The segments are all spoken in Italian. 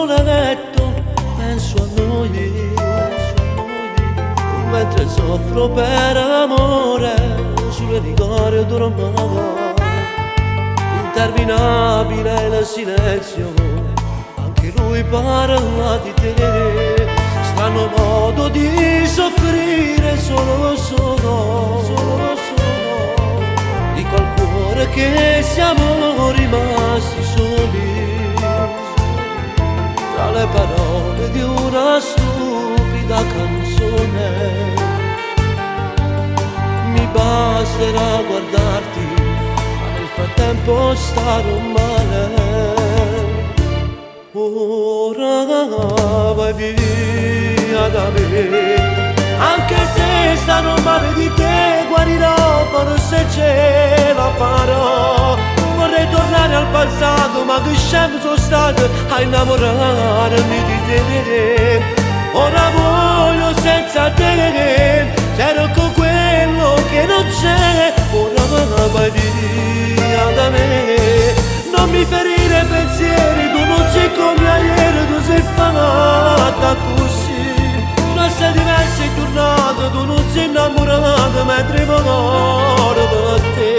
suo letto penso a noi, mentre soffro per amore sulle rigore d'ormai. Interminabile il silenzio, anche lui parla di te. Strano modo di soffrire, solo dico al cuore che siamo rimasti soli, tra le parole di una stupida canzone. Mi basterà guardarti, ma nel frattempo starò male. Ora vai via da me, anche se stanno male di te guarirò, forse ce la farò. Vorrei tornare al passato, ma che scemo sono stato a innamorarmi di te. Ora voglio senza te, cerco quello che non c'è. Ora vai via da me, non mi ferire pensieri, tu non sei come ieri, tu sei fatta così. Sono sei diverse giornate, tu non sei innamorata, mentre voglio per te.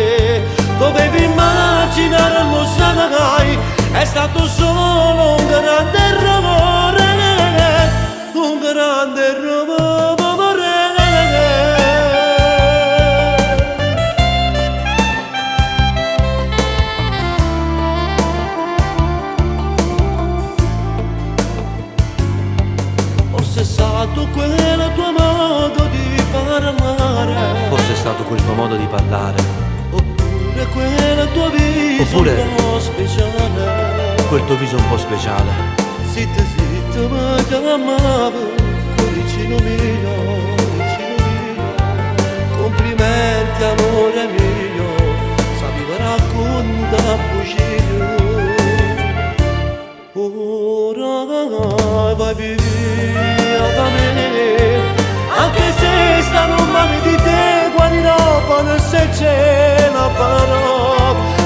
Dovevi immaginare, lo sai, è stato solo un grande errore, un grande errore. Forse è stato quel tuo modo di parlare, Forse è stato quel tuo modo di parlare, oppure quel tuo viso Oppure un po' speciale. quel tuo viso un po' speciale. Zitta zitta mi chiamavo, cuoricino mio, complimenti amore mio, sapevo racconta bugie. Ora vai via da me, anche se stanno male di te guarirò, poi se ce la farò.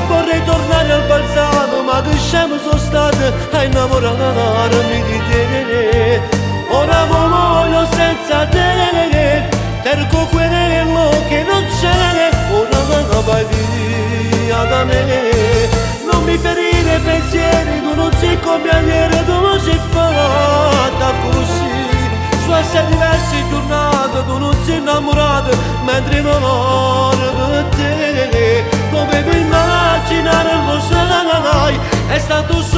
Vorrei tornare al passato, ma che scemo sono stato a innamorarmi di te. Ora voglio senza te, cerco quello che non c'è. Ora vai via da me, non mi ferire pensieri, tu non sei come ieri, tu non sei fatta così. Su sei diverse giornate, tu non sei innamorata, mentre non ho per te. Dovevo immaginare, lo sai, è stato solo